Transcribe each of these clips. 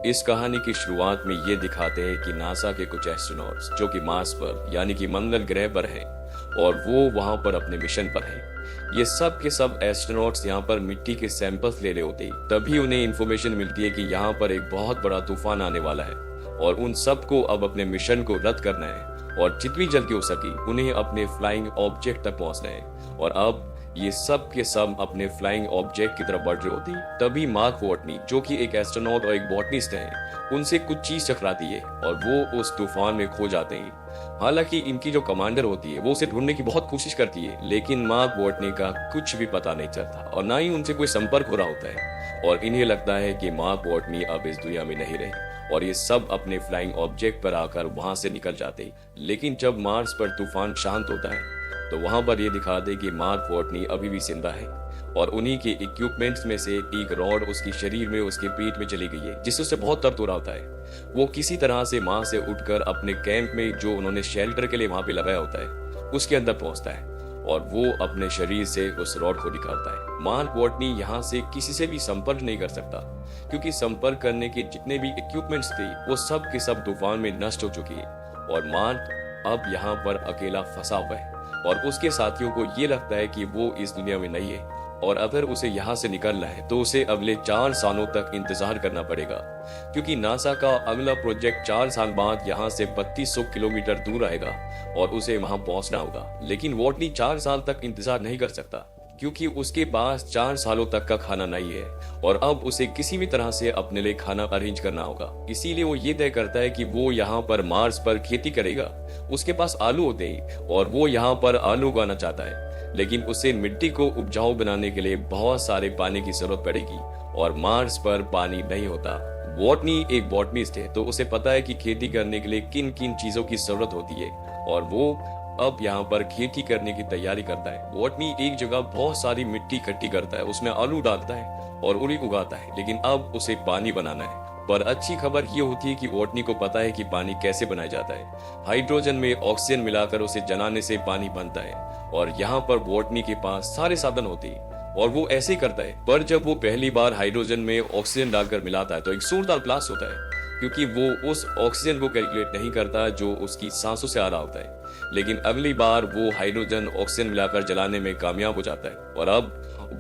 इस कहानी की शुरुआत में ये दिखाते हैं कि नासा के कुछ एस्ट्रोनॉट्स जो कि मार्स पर यानी कि मंगल ग्रह पर हैं और वो वहां पर अपने मिशन पर हैं। ये सब के सब एस्ट्रोनॉट्स यहाँ पर मिट्टी के सैंपल्स ले रहे होते हैं। तभी उन्हें इन्फॉर्मेशन मिलती है कि यहाँ पर एक बहुत बड़ा तूफान आने वाला है और उन सबको अब अपने मिशन को रद्द करना है और जितनी जल्दी हो सके उन्हें अपने फ्लाइंग ऑब्जेक्ट तक पहुंचना है। और अब ये सब के सब अपने फ्लाइंग ऑब्जेक्ट की तरफ बढ़ रहे होते हैं। तभी मार्क वॉटनी जो कि एक एस्ट्रोनॉट और एक बॉटनिस्ट है, उनसे कुछ चीज टकराती है और वो उस तूफान में खो जाते हैं। हालांकि इनकी जो कमांडर होती है वो उसे ढूंढने की बहुत कोशिश करती है, लेकिन मार्क वॉटनी का कुछ भी पता नहीं चलता और ना ही उनसे कोई संपर्क हो रहा होता है और इन्हें लगता है कि मार्क वॉटनी अब इस दुनिया में नहीं रहे और ये सब अपने फ्लाइंग ऑब्जेक्ट पर आकर वहां से निकल जाते हैं। लेकिन जब मार्स पर तूफान शांत होता है तो वहां पर ये दिखाते कि मार्क वॉटनी अभी भी जिंदा है और उन्हीं के इक्विपमेंट्स में से एक रॉड उसके शरीर में उसके पेट में चली गई है, जिससे उसे बहुत दर्द हो रहा होता है। वो किसी तरह से वहां से उठकर अपने कैंप में जो उन्होंने शेल्टर के लिए वहां पे लगाया होता है उसके अंदर पहुंचता है और वो अपने शरीर से उस रॉड को निकालता है। मार्क वॉटनी यहाँ से किसी से भी संपर्क नहीं कर सकता क्योंकि संपर्क करने के जितने भी इक्विपमेंट्स थे वो सब के सब तूफान में नष्ट हो चुकी है और मार्क अब यहाँ पर अकेला फंसा हुआ है और उसके साथियों को ये लगता है कि वो इस दुनिया में नहीं है और अगर उसे यहाँ से निकलना है तो उसे अगले 4 सालों तक इंतजार करना पड़ेगा क्योंकि नासा का अगला प्रोजेक्ट 4 साल बाद यहाँ से 3200 किलोमीटर दूर आएगा और उसे वहां पहुंचना होगा। लेकिन वॉटनी 4 साल तक इंतजार नहीं कर सकता क्योंकि उसके पास 4 सालों तक का खाना नहीं है और अब उसे किसी भी तरह से अपने लिए खाना अरेंज करना होगा। इसीलिए वो ये तय करता है कि वो यहाँ पर मार्स पर खेती करेगा। उसके पास आलू होते हैं और वो यहाँ पर आलू उगाना चाहता है, लेकिन उसे मिट्टी को उपजाऊ बनाने के लिए बहुत सारे पानी की जरूरत पड़ेगी और मार्स पर पानी नहीं होता। वॉटनी एक बॉटनिस्ट है तो उसे पता है कि खेती करने के लिए किन किन चीजों की जरूरत होती है और वो अब यहाँ पर खेती करने की तैयारी करता है। वॉटनी एक जगह बहुत सारी मिट्टी इकट्ठी करता है, उसमें आलू डालता है और उन्हें उगाता है, लेकिन अब उसे पानी बनाना है। पर अच्छी खबर ये होती है कि वॉटनी को पता है कि पानी कैसे बनाया जाता है। हाइड्रोजन में ऑक्सीजन मिलाकर उसे जलाने से पानी बनता है और यहाँ पर वॉटनी के पास सारे साधन होते हैं और वो ऐसे ही करता है। पर जब वो पहली बार हाइड्रोजन में ऑक्सीजन डालकर मिलाता है तो एक जोरदार ब्लास्ट होता है क्योंकि वो उस ऑक्सीजन को कैलकुलेट नहीं करता जो उसकी सांसों से आ रहा होता है। लेकिन अगली बार वो हाइड्रोजन ऑक्सीजन मिलाकर जलाने में कामयाब हो जाता है और अब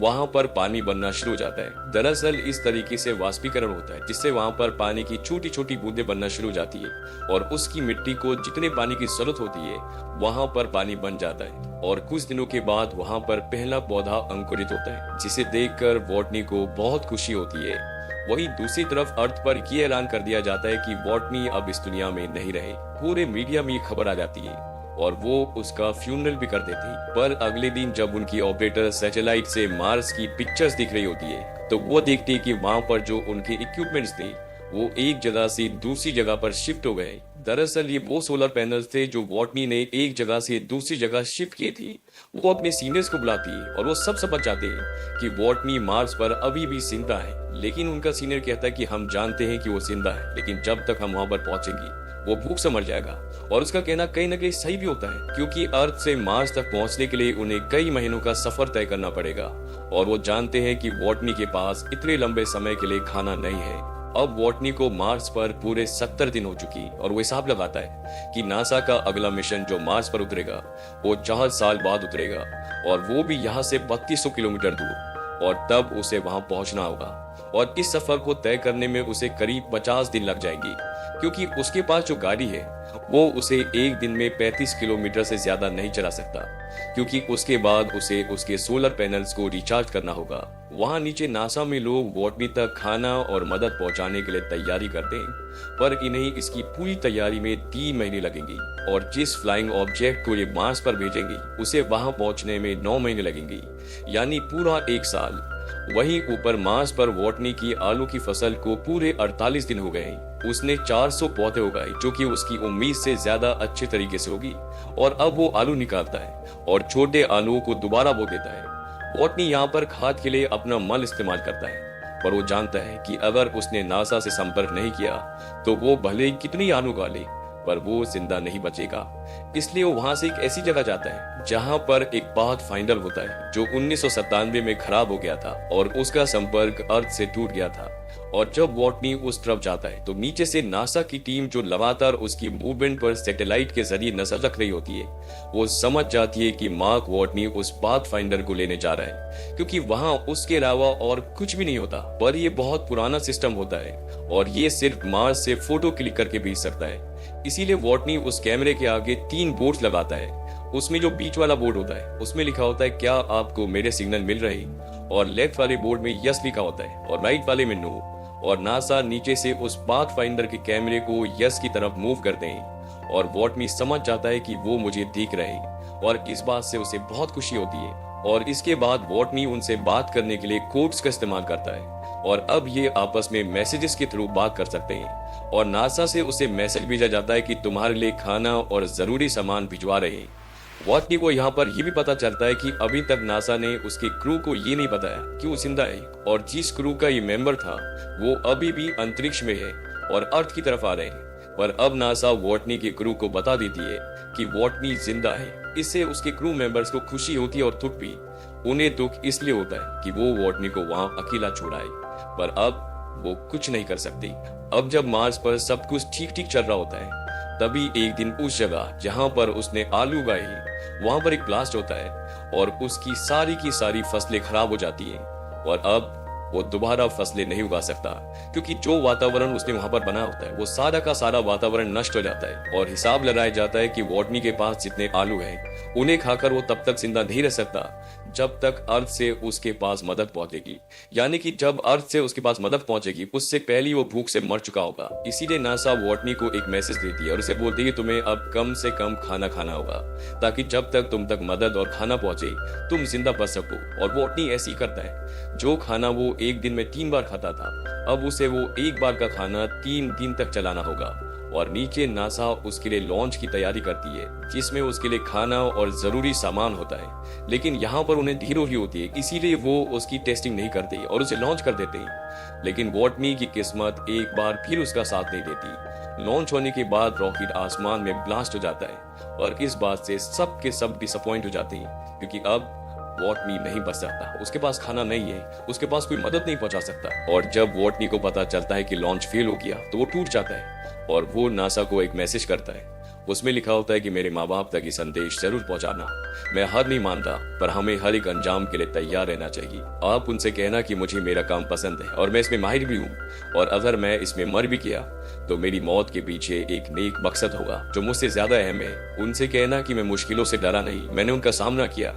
वहां पर पानी बनना शुरू हो जाता है। दरअसल इस तरीके से वाष्पीकरण होता है जिससे वहां पर पानी की छोटी छोटी बूंदें बनना शुरू हो जाती है और उसकी मिट्टी को जितने पानी की जरूरत होती है वहां पर पानी बन जाता है और कुछ दिनों के बाद वहां पर पहला पौधा अंकुरित होता है, जिसे देखकर वॉटनी को बहुत खुशी होती है। वहीं दूसरी तरफ अर्थ पर यह ऐलान कर दिया जाता है कि वॉटनी अब इस दुनिया में नहीं रहे। पूरे मीडिया में खबर आ जाती है और वो उसका फ्यूनरल भी कर देते हैं। पर अगले दिन जब उनकी ऑपरेटर सैटेलाइट से मार्स की पिक्चर्स दिख रही होती है तो वो देखती है कि वहां पर जो उनके इक्विपमेंट्स थे वो एक जगह से दूसरी जगह पर शिफ्ट हो गए। दरअसल ये वो सोलर पैनल्स थे जो वॉटनी ने एक जगह से दूसरी जगह शिफ्ट किए थे। वो अपने सीनियर्स को बुलाती है और वो सब समझ जाते हैं कि वॉटनी मार्स पर अभी भी जिंदा है। लेकिन उनका सीनियर कहता है कि हम जानते हैं कि वो जिंदा है, लेकिन जब तक हम वहां पर पहुंचेंगे वो भूख से मर जाएगा। और उसका कहना कहीं ना कहीं सही भी होता है क्योंकि अर्थ से मार्स तक पहुंचने के लिए उन्हें कई महीनों का सफर तय करना पड़ेगा और वो जानते हैं कि वॉटनी के पास इतने लंबे समय के लिए खाना नहीं है। अब वॉटनी को मार्स पर पूरे 70 दिन हो चुकी और वो हिसाब लगाता है कि नासा का अगला मिशन जो मार्स पर उतरेगा वो 4 साल बाद उतरेगा और वो भी यहाँ से 3200 किलोमीटर दूर और तब उसे वहां पहुंचना होगा और इस सफर को तय करने में उसे करीब 50 दिन लग जाएंगे क्योंकि उसके पास जो गाड़ी है वो उसे एक दिन में 35 किलोमीटर से ज्यादा नहीं चला सकता क्योंकि उसके बाद उसे उसके सोलर पैनल्स को रिचार्ज करना होगा। वहां नीचे नासा में लोग वॉटनी तक खाना और मदद पहुंचाने के लिए तैयारी करते हैं पर इन्हें इसकी पूरी तैयारी में 3 महीने लगेंगे और जिस फ्लाइंग ऑब्जेक्ट को ये मार्स पर भेजेंगे उसे वहां पहुंचने में 9 महीने लगेंगे, यानी पूरा 1 साल। वहीं ऊपर मार्स पर वॉटनी की आलू की फसल को पूरे 48 दिन हो गए। उसने 400 पौधे उगाए जो कि उसकी उम्मीद से ज्यादा अच्छे तरीके से होगी और अब वो आलू निकालता है और छोटे आलूओं को दोबारा बो देता है। वॉटनी यहाँ पर खाद के लिए अपना मल इस्तेमाल करता है पर वो जानता है कि अगर उसने नासा से संपर्क नहीं किया तो वो भले ही कितनी आलू उगा ले पर वो जिंदा नहीं बचेगा। इसलिए वो वहां से एक ऐसी जगह जाता है जहां पर एक पाथ फाइंडर होता है जो 1997 में खराब हो गया था और उसका संपर्क अर्थ से टूट गया था और जब वॉटनी उस तरफ जाता है तो नीचे से नासा की टीम जो लगातार उसकी मूवमेंट पर सैटेलाइट के जरिए नजर रख रही होती है, वो समझ जाती है कि मार्क वॉटनी उस पाथफाइंडर को लेने जा रहा है, क्योंकि वहां उसके अलावा और कुछ भी नहीं होता। पर ये बहुत पुराना सिस्टम होता है और ये सिर्फ मार्स से फोटो क्लिक करके भेज सकता है। इसीलिए वॉटनी उस कैमरे के आगे 3 बोर्ड्स लगाता है। उसमें जो बीच वाला बोर्ड होता है उसमें लिखा होता है क्या आपको मेरे सिग्नल मिल रहे हैं, और लेफ्ट वाले बोर्ड में यस लिखा होता है और राइट वाले में नो। और नासा नीचे से उस पाथफाइंडर के कैमरे को यस की तरफ मूव करते हैं और वॉटनी समझ जाता है कि वो मुझे देख रहे हैं और इस बात से उसे बहुत खुशी होती है। और इसके बाद वॉटनी उनसे बात करने के लिए कोड्स का इस्तेमाल करता है और अब ये आपस में मैसेजेस के थ्रू बात कर सकते हैं। और नासा से उसे मैसेज भेजा जाता है कि तुम्हारे लिए खाना और जरूरी सामान भिजवा रहे हैं। वॉटनी को यहाँ पर यह भी पता चलता है कि अभी तक नासा ने उसके क्रू को ये नहीं बताया कि वो जिंदा है, और जिस क्रू का ये मेंबर था वो अभी भी अंतरिक्ष में है और अर्थ की तरफ आ रहे हैं। पर अब नासा वॉटनी के क्रू को बता देती है कि वॉटनी जिंदा है। इससे उसके क्रू मेंबर्स को खुशी होती है और दुख भी। उन्हें दुख इसलिए होता है कि वो वॉटनी को वहां अकेला छोड़ाए, पर अब वो कुछ नहीं कर सकती। अब जब मार्स पर सब कुछ ठीक ठीक चल रहा होता है, तभी एक दिन उस जगह जहां पर उसने आलू उगाए वहां पर एक ब्लास्ट होता है और उसकी सारी की सारी फसलें खराब हो जाती हैं। और अब वो दोबारा फसलें नहीं उगा सकता, क्योंकि जो वातावरण उसने वहां पर बना होता है वो सारा का सारा वातावरण नष्ट हो जाता है। और हिसाब लगाया जाता है कि वॉटनी के पास जितने आलू हैं उन्हें खाकर वो तब तक जिंदा नहीं रह सकता जब तक अर्थ से उसके पास मदद पहुंचेगी। यानी कि जब अर्थ से उसके पास मदद पहुंचेगी उससे पहले वो भूख से मर चुका होगा। इसीलिए नासा वॉटनी को एक मैसेज देती है और उसे बोलती है कि तुम्हें अब कम से कम खाना खाना होगा, ताकि जब तक तुम तक मदद और खाना पहुंचे तुम जिंदा बच सको। और वॉटनी ऐसे ही करता है। जो खाना वो एक दिन में 3 बार खाता था, अब उसे वो एक बार का खाना 3 दिन तक चलाना होगा। और नीचे नासा उसके लिए लॉन्च की तैयारी करती है, जिसमें उसके लिए खाना और जरूरी सामान होता है। लेकिन यहाँ पर उन्हें ढेर हो रही होती है, इसीलिए वो उसकी टेस्टिंग नहीं करते और उसे लॉन्च कर देते हैं। लेकिन वॉटनी की किस्मत एक बार फिर उसका साथ नहीं देती। लॉन्च होने के बाद रॉकेट आसमान में ब्लास्ट हो जाता है और इस बात से सब के सब डिसअपॉइंट हो जाते हैं, क्योंकि अब वॉटनी नहीं बच सकता। उसके पास खाना नहीं है, उसके पास कोई मदद नहीं पहुंचा सकता। और जब वॉटनी को पता चलता है कि लॉन्च फेल हो गया तो वो टूट जाता है और वो नासा को एक मैसेज करता है। उसमें लिखा होता है कि मेरे माँ बाप तक ये संदेश जरूर पहुंचाना। मैं हार नहीं मानता, पर हमें हर एक अंजाम के लिए तैयार रहना चाहिए। आप उनसे कहना कि मुझे मेरा काम पसंद है और मैं इसमें माहिर भी हूँ, और अगर मैं इसमें मर भी गया तो मेरी मौत के पीछे एक नेक मकसद होगा जो मुझसे ज्यादा अहम है। उनसे कहना कि मैं मुश्किलों से डरा नहीं, मैंने उनका सामना किया।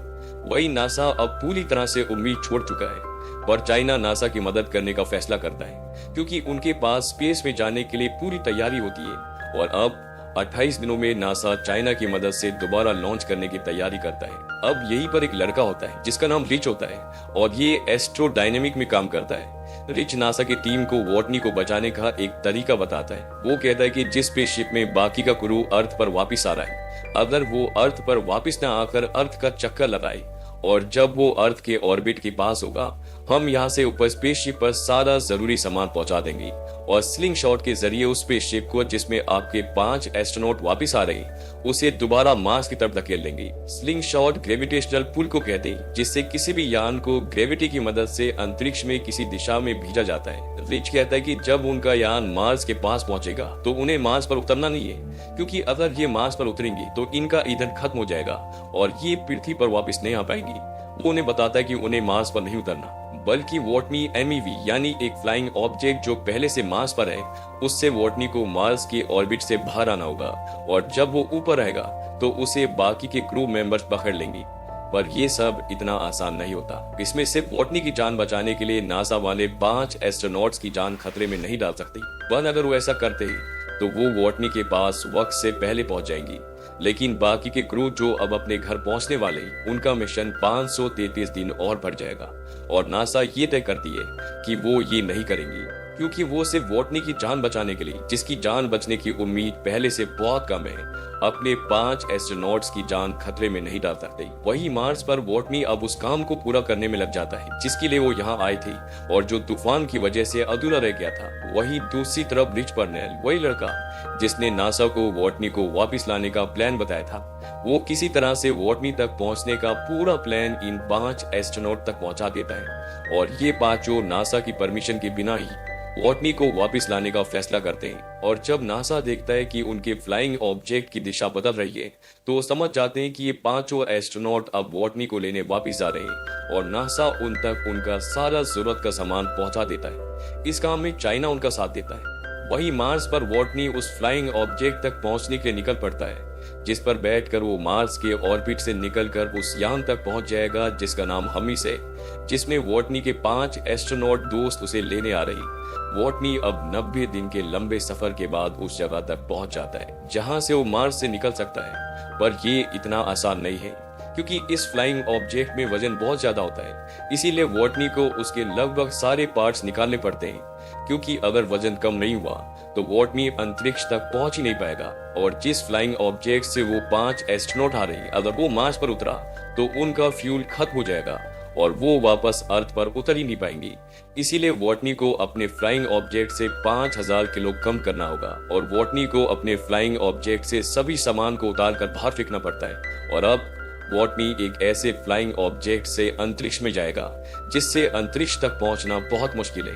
वही नासा अब पूरी तरह से उम्मीद छोड़ चुका है, पर चाइना नासा की मदद करने का फैसला करता है, क्योंकि उनके पास स्पेस में जाने के लिए पूरी तैयारी होती है। और अब 28 दिनों में नासा चाइना की मदद से दोबारा लॉन्च करने की तैयारी करता है। अब यहीं पर एक लड़का होता है जिसका नाम रिच होता है और ये एस्ट्रोडायनेमिक में काम करता है। रिच नासा की टीम को वॉटनी को बचाने का एक तरीका बताता है। वो कहता है कि जिस स्पेसशिप में बाकी का क्रू अर्थ पर वापस आ रहा है, अगर वो अर्थ पर वापस न आकर अर्थ का चक्कर लगाए और जब वो अर्थ के ऑर्बिट के पास होगा, हम यहाँ से ऊपर स्पेसशिप पर सारा जरूरी सामान पहुंचा देंगे और स्लिंग शॉट के जरिए उस स्पेसशिप को जिसमें आपके 5 एस्ट्रोनॉट वापस आ रहे हैं उसे दोबारा मार्स की तरफ धकेल देंगे। स्लिंग शॉट ग्रेविटेशनल पुल को कहते हैं, जिससे किसी भी यान को ग्रेविटी की मदद से अंतरिक्ष में किसी दिशा में भेजा जाता है। रिच कहता है कि जब उनका यान मार्स के पास पहुंचेगा तो उन्हें मार्स पर उतरना नहीं है, क्योंकि अगर ये मार्स पर उतरेंगे तो इनका ईंधन खत्म हो जाएगा और ये पृथ्वी पर वापस नहीं आ पाएंगी। वो उन्हें बताता है कि उन्हें मार्स पर नहीं उतरना, बल्कि वॉटनी MEV यानी एक फ्लाइंग ऑब्जेक्ट जो पहले से मार्स पर है, उससे वॉटनी को मार्स के ऑर्बिट से बाहर आना होगा और जब वो ऊपर आएगा तो उसे बाकी के क्रू मेंबर्स पकड़ लेंगे। पर ये सब इतना आसान नहीं होता। इसमें सिर्फ वॉटनी की जान बचाने के लिए नासा वाले 5 एस्ट्रोनॉट्स की जान खतरे में नहीं डाल सकते, पर अगर वो ऐसा करते तो वो वॉटनी के पास वक्त से पहले पहुंच जाएंगी। लेकिन बाकी के क्रू जो अब अपने घर पहुंचने वाले हैं, उनका मिशन 533 दिन और बढ़ जाएगा और नासा ये तय करती है कि वो ये नहीं करेंगी, क्योंकि वो सिर्फ वॉटनी की जान बचाने के लिए, जिसकी जान बचने की उम्मीद पहले से बहुत कम है, अपने 5 एस्ट्रोनॉट्स की जान खतरे में नहीं डाल सकते। वही मार्स पर वॉटनी अब उस काम को पूरा करने में लग जाता है जिसके लिए वो यहाँ आए थे और जो तूफान की वजह से अधूरा रह गया था। वही दूसरी तरफ रिच पर्नेल, वही लड़का जिसने नासा को वॉटनी को वापस लाने का प्लान बताया था, वो किसी तरह से वॉटनी तक पहुंचने का पूरा प्लान इन 5 एस्ट्रोनॉट तक पहुंचा देता है और ये 5 नासा की परमिशन के बिना ही वॉटनी को वापस लाने का फैसला करते हैं और जब नासा देखता है कि उनके फ्लाइंग ऑब्जेक्ट की दिशा बदल रही है तो वो समझ जाते हैं कि ये पांचों एस्ट्रोनॉट अब वॉटनी को लेने वापस जा रहे हैं और नासा उन तक उनका सारा जरूरत का सामान पहुंचा देता है। इस काम में चाइना उनका साथ देता है। वहीं मार्स पर वॉटनी उस फ्लाइंग ऑब्जेक्ट तक पहुंचने के लिए निकल पड़ता है जिस पर बैठकर वो मार्स के ऑर्बिट से निकलकर उस यान तक पहुंच जाएगा जिसका नाम हमीस है, जिसमें वॉटनी के 5 एस्ट्रोनॉट दोस्त उसे लेने आ रही। वॉटनी अब 90 दिन के लंबे सफर के बाद उस जगह तक पहुंच जाता है जहां से वो मार्स से निकल सकता है, पर ये इतना आसान नहीं है क्योंकि इस फ्लाइंग ऑब्जेक्ट में वजन बहुत ज्यादा होता है। इसीलिए वॉटनी को उसके लगभग सारे पार्ट्स निकालने पड़ते हैं क्योंकि अगर वजन कम नहीं हुआ तो वॉटनी अंतरिक्ष तक पहुंच ही नहीं पाएगा और जिस फ्लाइंग ऑब्जेक्ट से वो 5 एस्ट्रोनॉट आ रहे हैं अगर वो मार्स पर उतरा तो उनका फ्यूल खत्म हो जाएगा और वो वापस अर्थ पर उतर ही नहीं पाएंगी। इसीलिए वॉटनी को अपने फ्लाइंग ऑब्जेक्ट से 5000 किलो कम करना होगा और वॉटनी को अपने फ्लाइंग ऑब्जेक्ट से सभी सामान को उतार कर बाहर फेंकना पड़ता है। और अब वॉटनी एक ऐसे फ्लाइंग ऑब्जेक्ट से अंतरिक्ष में जाएगा जिससे अंतरिक्ष तक पहुंचना बहुत मुश्किल है,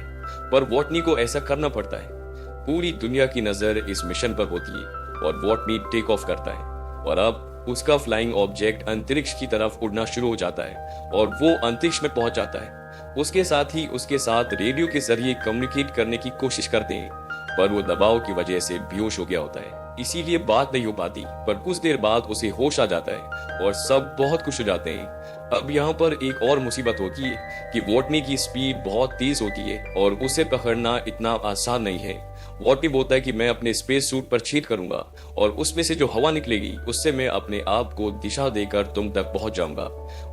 पर वॉटनी को ऐसा करना पड़ता है। पूरी दुनिया की नजर इस मिशन पर होती है और वॉटनी टेक ऑफ करता है और अब उसका फ्लाइंग ऑब्जेक्ट अंतरिक्ष की तरफ उड़ना शुरू हो जाता है और वो अंतरिक्ष में पहुंच जाता है। उसके साथ ही उसके साथ रेडियो के जरिए कम्युनिकेट करने की कोशिश करते हैं, पर वो दबाव की वजह से बेहोश हो गया होता है, इसीलिए बात नहीं हो पाती। पर कुछ देर बाद उसे होश आ जाता है और सब बहुत खुश हो जाते हैं। अब यहाँ पर एक और मुसीबत होती है कि वॉटनी की स्पीड बहुत तेज होती है और उसे पकड़ना इतना आसान नहीं है। वॉटनी बोलता है कि मैं अपने स्पेस सूट पर छेद करूंगा और उसमें से जो हवा निकलेगी उससे मैं अपने आप को दिशा देकर तुम तक पहुंच जाऊंगा।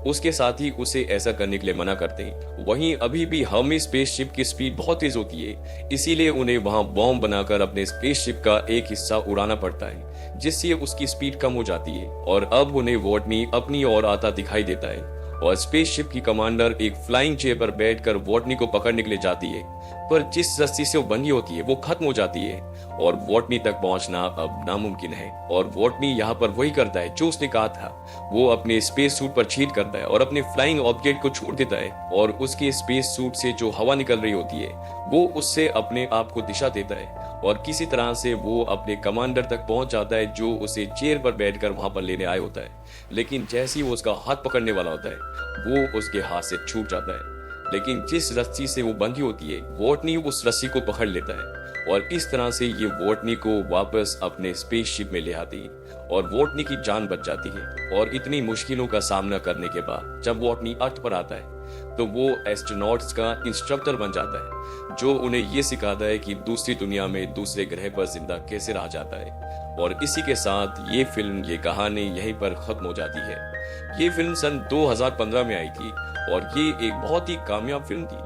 उसके साथ ही उसे ऐसा करने के लिए मना करते हैं। वहीं अभी भी हमी स्पेसशिप की स्पीड बहुत तेज होती है, इसीलिए उन्हें वहां बॉम्ब बनाकर अपने स्पेसशिप का एक हिस्सा उड़ाना पड़ता है जिससे उसकी स्पीड कम हो जाती है और अब उन्हें वॉटनी अपनी ओर आता दिखाई देता है और स्पेसशिप की कमांडर एक फ्लाइंग चेयर पर बैठकर वॉटनी को पकड़ने के लिए जाती है, पर जिस रस्सी से वो बंधी होती है वो खत्म हो जाती है और वॉटनी तक पहुंचना अब नामुमकिन है। और वॉटनी यहाँ पर वही करता है जो उसने कहा था। वो अपने स्पेस सूट पर छेद करता है और अपने फ्लाइंग ऑब्जेक्ट को छोड़ देता है और उसके स्पेस सूट से जो हवा निकल रही होती है वो उससे अपने आप को दिशा देता है और किसी तरह से वो अपने कमांडर तक पहुंच जाता है जो उसे चेयर पर बैठकर वहां पर लेने आया होता है। लेकिन जैसे ही वो उसका हाथ पकड़ने वाला होता है वो उसके हाथ से छूट जाता है, लेकिन जिस रस्सी से वो बंधी होती है वॉटनी उस रस्सी को पकड़ लेता है और इस तरह से ये वॉटनी को वापस अपने स्पेसशिप में ले आती है और वॉटनी की जान बच जाती है। और इतनी मुश्किलों का सामना करने के बाद जब वॉटनी अर्थ पर आता है तो वो एस्ट्रोनॉट्स का इंस्ट्रक्टर बन जाता है जो उन्हें ये सिखाता है कि दूसरी दुनिया में दूसरे ग्रह पर जिंदा कैसे रहा जाता है। और इसी के साथ ये फिल्म, ये कहानी यहीं पर खत्म हो जाती है। ये फिल्म सन 2015 में आई थी और ये एक बहुत ही कामयाब फिल्म थी।